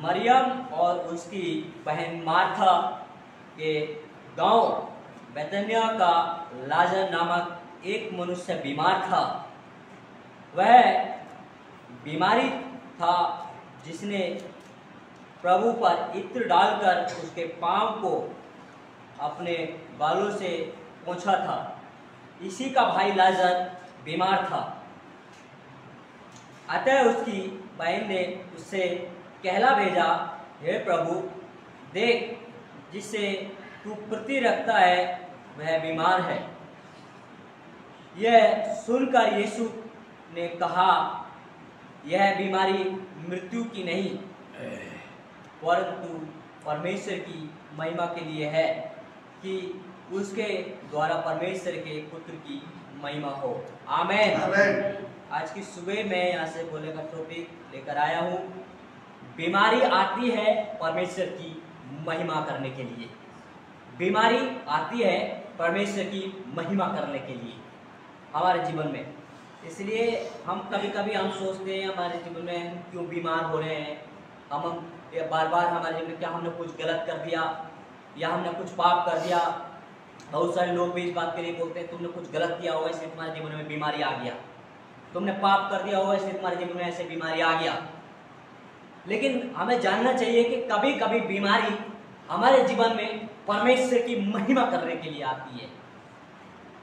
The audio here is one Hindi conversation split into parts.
मरियम और उसकी बहन मार्था के गांव बैतनिया का लाजर नामक एक मनुष्य बीमार था। वह बीमारी था जिसने प्रभु पर इत्र डालकर उसके पांव को अपने बालों से पोंछा था। इसी का भाई लाजर बीमार था। अतः उसकी बहन ने उससे कहला भेजा, हे प्रभु, देख, जिससे तू प्रीति रखता है वह बीमार है। यह सुनकर यीशु ने कहा, यह बीमारी मृत्यु की नहीं, परंतु परमेश्वर की महिमा के लिए है, कि उसके द्वारा परमेश्वर के पुत्र की महिमा हो। आमेन। आज की सुबह मैं यहाँ से बोलने का टॉपिक लेकर आया हूँ, बीमारी आती है परमेश्वर की महिमा करने के लिए। बीमारी आती है परमेश्वर की महिमा करने के लिए हमारे जीवन में। इसलिए हम कभी कभी हम सोचते हैं हमारे जीवन में हम क्यों बीमार हो रहे हैं, हम बार बार हमारे जीवन में क्या हमने कुछ गलत कर दिया या हमने कुछ पाप कर दिया। बहुत सारे लोग भी इस बात के लिए बोलते हैं तुमने कुछ गलत किया होगा इसलिए तुम्हारे जीवन में बीमारी आ गया, तुमने पाप कर दिया होगा इसलिए तुम्हारे जीवन में ऐसे बीमारी आ गया। लेकिन हमें जानना चाहिए कि कभी कभी बीमारी हमारे जीवन में परमेश्वर की महिमा करने के लिए आती है।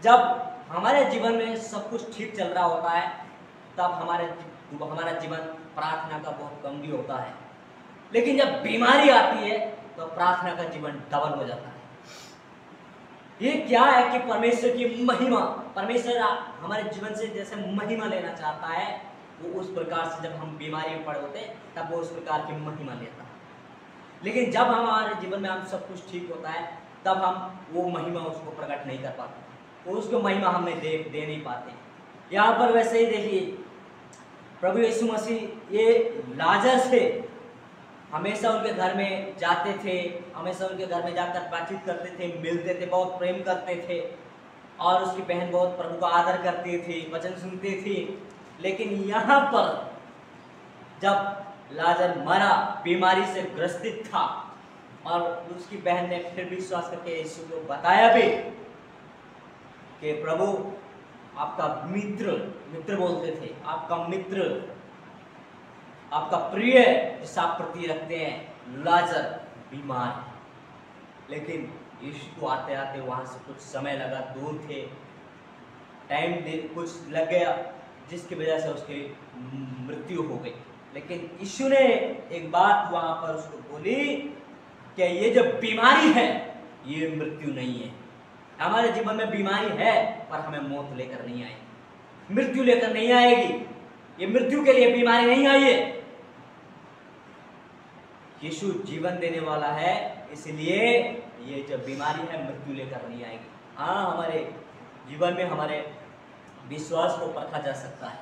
जब हमारे जीवन में सब कुछ ठीक चल रहा होता है तब हमारा जीवन प्रार्थना का बहुत गंभीर होता है। लेकिन जब बीमारी आती है तो प्रार्थना का जीवन डबल हो जाता है। ये क्या है कि परमेश्वर की महिमा, परमेश्वर हमारे जीवन से जैसे महिमा लेना चाहता है, वो उस प्रकार से जब हम बीमारी में पड़े होते हैं तब वो उस प्रकार की महिमा लेता है। लेकिन जब हमारे जीवन में हम सब कुछ ठीक होता है तब हम वो महिमा उसको प्रकट नहीं कर पाते, वो उसको महिमा हमें दे नहीं पाते। यहाँ पर वैसे ही देखिए प्रभु यीशु मसीह ये लाजर से हमेशा उनके घर में जाते थे, हमेशा उनके घर में जाकर बातचीत करते थे, मिलते थे, बहुत प्रेम करते थे और उसकी बहन बहुत प्रभु का आदर करती थी, वचन सुनती थी। लेकिन यहाँ पर जब लाजर मरा, बीमारी से ग्रसित था और उसकी बहन ने फिर विश्वास करके यीशु को बताया भी कि प्रभु आपका मित्र बोलते थे, आपका मित्र, आपका प्रिय जिससे आप प्रति रखते हैं, लाजर बीमार है। लेकिन यीशु को आते आते वहां से कुछ समय लगा, दूर थे, टाइम कुछ लग गया जिसकी वजह से उसकी मृत्यु हो गई। लेकिन यीशु ने एक बात वहां पर उसको बोली कि ये जो बीमारी है ये मृत्यु नहीं है। हमारे जीवन में बीमारी है पर हमें मौत लेकर नहीं आएगी, मृत्यु लेकर नहीं आएगी। ये मृत्यु के लिए बीमारी नहीं आई है। यीशु जीवन देने वाला है, इसलिए ये जो बीमारी है मृत्यु लेकर नहीं आएगी। हाँ, हमारे जीवन में हमारे विश्वास को परखा जा सकता है,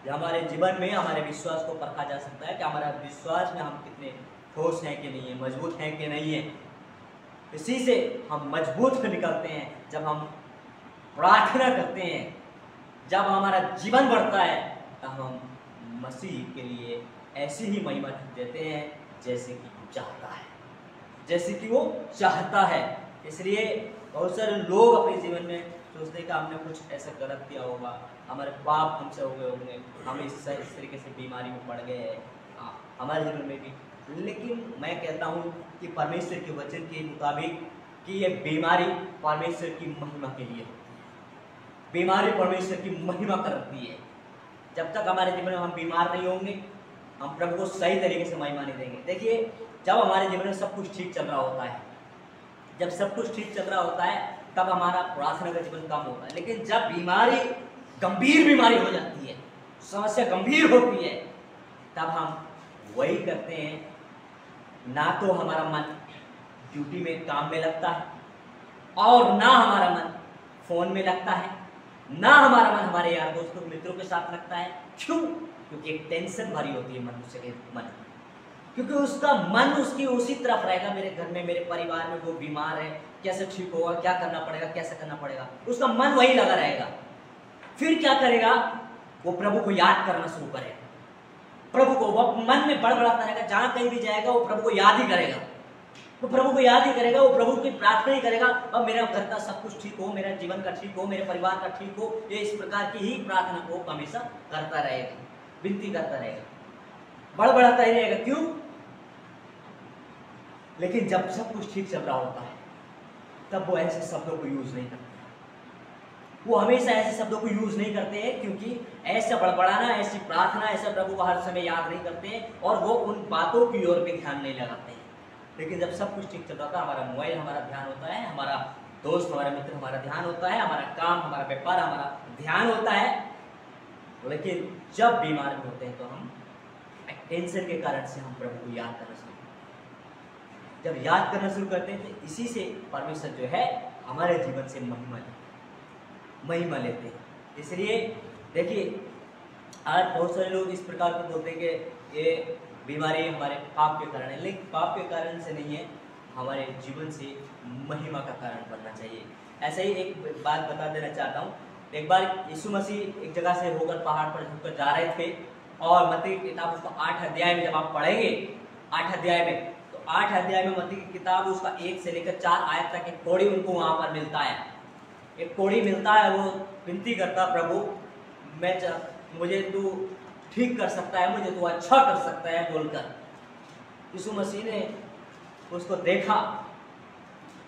हमारे जीवन में हमारे विश्वास को परखा जा सकता है कि हमारा विश्वास में हम कितने ठोस हैं कि नहीं है, मजबूत हैं कि नहीं है। इसी से हम मजबूत निकलते हैं जब हम प्रार्थना करते हैं, जब हमारा जीवन बढ़ता है तब हम मसीह के लिए ऐसी ही महिमा देते हैं जैसे कि वो चाहता है, जैसे कि वो चाहता है। इसलिए बहुत सारे लोग अपने जीवन में सोचते हैं कि हमने कुछ ऐसा गलत किया होगा, हमारे पाप हमसे हो गए होंगे, हम इस तरीके से बीमारी में पड़ गए हैं हमारे जीवन में भी। लेकिन मैं कहता हूँ कि परमेश्वर के वचन के मुताबिक कि ये बीमारी परमेश्वर की महिमा के लिए होती है, बीमारी परमेश्वर की महिमा करती है। जब तक हमारे जीवन में हम बीमार नहीं होंगे हम प्रभु को सही तरीके से महिमा नहीं देंगे। देखिए, जब हमारे जीवन में सब कुछ ठीक चल रहा होता है, जब सब कुछ ठीक चल रहा होता है तब हमारा प्रार्थना का जीवन कम होता है। लेकिन जब बीमारी, गंभीर बीमारी हो जाती है, समस्या गंभीर होती है, तब हम वही करते हैं, ना तो हमारा मन ड्यूटी में, काम में लगता है और ना हमारा मन फोन में लगता है, ना हमारा मन हमारे यार दोस्तों मित्रों के साथ लगता है। क्यों? क्योंकि एक टेंशन भरी होती है मनुष्य के मन, क्योंकि उसका मन उसकी उसी तरफ रहेगा, मेरे घर में, मेरे परिवार में वो बीमार है, कैसे ठीक होगा, क्या करना पड़ेगा, कैसे करना पड़ेगा, उसका मन वही लगा रहेगा। फिर क्या करेगा? वो प्रभु को याद करना शुरू करेगा, प्रभु को, वो मन में बड़बड़ाता रहेगा, जहां कहीं भी जाएगा वो प्रभु को याद ही करेगा, वो प्रभु को याद ही करेगा, वो प्रभु की प्रार्थना ही करेगा, अब मेरा घर का सब कुछ ठीक हो, मेरा जीवन का ठीक हो, मेरे परिवार का ठीक हो। ये इस प्रकार की ही प्रार्थना को हमेशा करता रहेगा, विनती करता रहेगा, बड़बड़ाता ही रहेगा। क्यों? लेकिन जब सब कुछ ठीक चल रहा होता है तब वो ऐसे शब्दों को यूज नहीं करते, वो हमेशा ऐसे शब्दों को यूज नहीं करते हैं, क्योंकि ऐसा बड़बड़ाना, ऐसी प्रार्थना, ऐसा प्रभु को हर समय याद नहीं करते हैं और वो उन बातों की ओर पे ध्यान नहीं लगाते हैं। लेकिन जब सब कुछ ठीक चल रहा है, हमारा मोबाइल हमारा ध्यान होता है, हमारा दोस्त हमारा मित्र हमारा ध्यान होता है, हमारा काम हमारा व्यापार हमारा ध्यान होता है, लेकिन जब बीमार होते हैं तो हम टेंशन के कारण से हम प्रभु को याद करना शुरू करते हैं। जब याद करना शुरू करते हैं तो इसी से परमेश्वर जो है हमारे जीवन से महिमा लेते हैं। इसलिए देखिए, आज बहुत सारे लोग इस प्रकार को बोलते हैं कि ये बीमारी हमारे पाप के कारण है, लेकिन पाप के कारण से नहीं है, हमारे जीवन से महिमा का कारण बनना चाहिए। ऐसे ही एक बात बता देना चाहता हूँ। एक बार यीशु मसीह एक जगह से होकर पहाड़ पर झुककर जा रहे थे, और मत्ती की किताब उसका 8 अध्याय में जब आप पढ़ेंगे 8 अध्याय में, तो 8 अध्याय में मत्ती की किताब उसका 1 से लेकर 4 आयत तक एक कोड़ी उनको वहां पर मिलता है, एक कोड़ी मिलता है। वो विनती करता, प्रभु मुझे तू ठीक कर सकता है, मुझे तू अच्छा कर सकता है बोलकर। यीशु मसीह ने उसको देखा,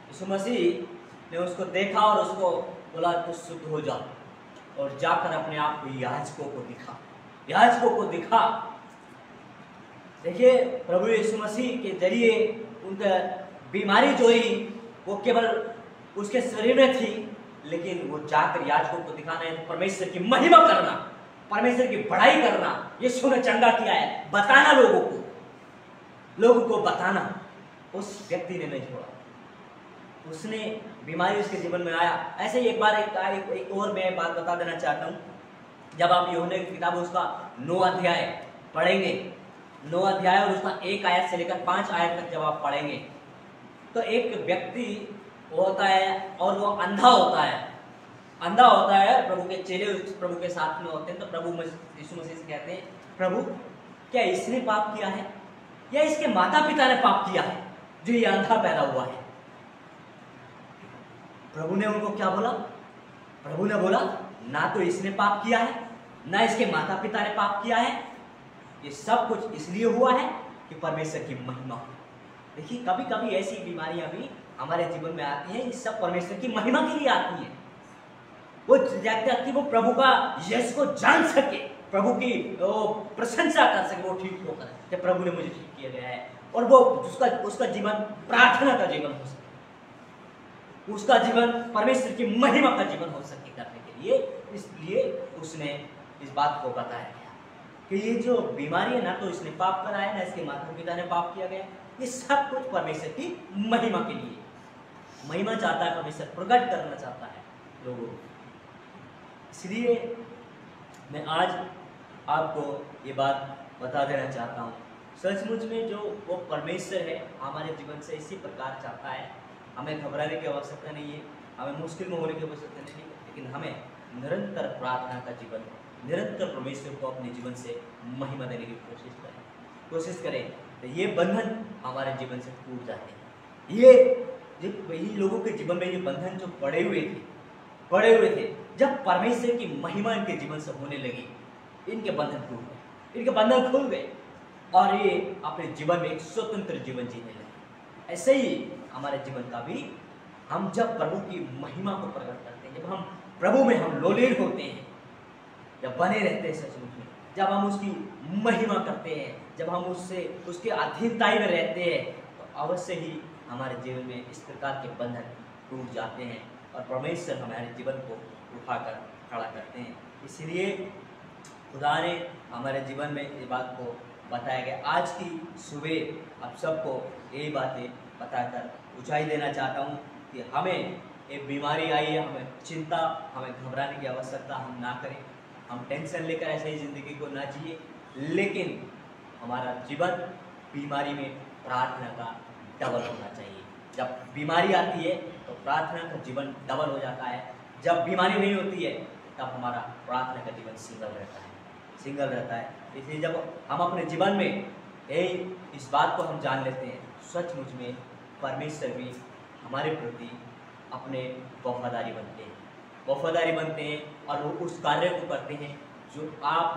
यीशु मसीह ने उसको देखा और उसको बोला तू शुद्ध हो जा, और जाकर अपने आप को याजकों को दिखा, याजकों को दिखा। देखिए, प्रभु यीशु मसीह के जरिए उनका बीमारी जो ही वो केवल उसके शरीर में थी, लेकिन वो जाकर याजकों को दिखाना है, परमेश्वर की महिमा करना, परमेश्वर की बड़ाई करना। यीशु ने चंगा किया है, बताना लोगों को बताना। उस व्यक्ति ने नहीं छोड़ा, उसने बीमारी उसके जीवन में आया। ऐसे ही एक बार एक और मैं बात बता देना चाहता हूँ। जब आप यूहन्ना की किताब उसका 9 अध्याय पढ़ेंगे, 9 अध्याय और उसका 1 आयत से लेकर 5 आयत तक जब आप पढ़ेंगे, तो एक व्यक्ति होता है और वो अंधा होता है। प्रभु के चेले प्रभु के साथ में होते हैं, तो प्रभु यीशु मसीह से कहते हैं, प्रभु क्या इसने पाप किया है या इसके माता पिता ने पाप किया है जो ये अंधा पैदा हुआ है? प्रभु ने उनको क्या बोला? प्रभु ने बोला, ना तो इसने पाप किया है, ना इसके माता पिता ने पाप किया है, ये सब कुछ इसलिए हुआ है कि परमेश्वर की महिमा हो। देखिए, कभी कभी ऐसी बीमारियां भी हमारे जीवन में आती हैं, ये सब परमेश्वर की महिमा के लिए आती है। वो ताकि वो प्रभु का यश को जान सके, प्रभु की प्रशंसा कर सके, वो ठीक होकर कि प्रभु ने मुझे ठीक किया गया है, और वो उसका जीवन प्रार्थना का जीवन हो सके, उसका जीवन परमेश्वर की महिमा का जीवन हो सके करने के लिए। इसलिए उसने इस बात को बताया गया कि ये जो बीमारी है, ना तो इसने पाप करा है, ना इसके माता पिता ने पाप किया गया, ये सब कुछ परमेश्वर की महिमा के लिए। महिमा चाहता है परमेश्वर, प्रकट करना चाहता है लोगों को। इसलिए मैं आज आपको ये बात बता देना चाहता हूँ, सचमुच में जो वो परमेश्वर है हमारे जीवन से इसी प्रकार चाहता है। हमें घबराने की आवश्यकता नहीं है, हमें मुश्किल में होने की आवश्यकता नहीं है, लेकिन हमें निरंतर प्रार्थना का जीवन, निरंतर परमेश्वर को अपने जीवन से महिमा देने की कोशिश करें, तो ये बंधन हमारे जीवन से टूट जाते हैं। ये लोगों के जीवन में ये बंधन जो पड़े हुए थे, जब परमेश्वर की महिमा इनके जीवन से होने लगी, इनके बंधन टूट गए, इनके बंधन खुल गए, और ये अपने जीवन में एक स्वतंत्र जीवन जीने लगे। ऐसे ही हमारे जीवन का भी, हम जब प्रभु की महिमा को प्रकट करते हैं, जब हम प्रभु में हम लोलीन होते हैं, जब बने रहते हैं सचमुच में, जब हम उसकी महिमा करते हैं, जब हम उसके अधीनताई में रहते हैं, तो अवश्य ही हमारे जीवन में इस प्रकार के बंधन टूट जाते हैं और परमेश्वर हमारे जीवन को उठाकर खड़ा करते हैं। इसलिए खुदा ने हमारे जीवन में इस बात को बताया गया। आज की सुबह आप सबको यही बातें बताकर ऊंचाई देना चाहता हूँ कि हमें एक बीमारी आई है, हमें चिंता, हमें घबराने की आवश्यकता हम ना करें, हम टेंशन लेकर ऐसे ही ज़िंदगी को ना जिए, लेकिन हमारा जीवन बीमारी में प्रार्थना का डबल होना चाहिए। जब बीमारी आती है तो प्रार्थना का जीवन डबल हो जाता है, जब बीमारी नहीं होती है तब हमारा प्रार्थना का जीवन सिंगल रहता है। सिंगल रहता है। इसलिए जब हम अपने जीवन में इस बात को हम जान लेते हैं, सचमुच में परमेश्वर भी हमारे प्रति अपने वफादारी बनते हैं और वो उस कार्य को करते हैं जो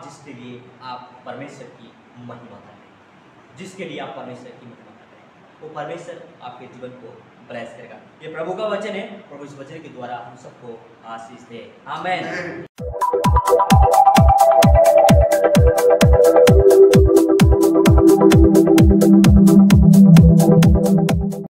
जिसके लिए आप परमेश्वर की महिमा कर रहे हैं, जिसके लिए आप परमेश्वर की महिमा कर रहे हैं, वो परमेश्वर आपके जीवन को ब्लेस करेगा। ये प्रभु का वचन है। प्रभु इस वचन के द्वारा हम सबको आशीष दे। आमीन।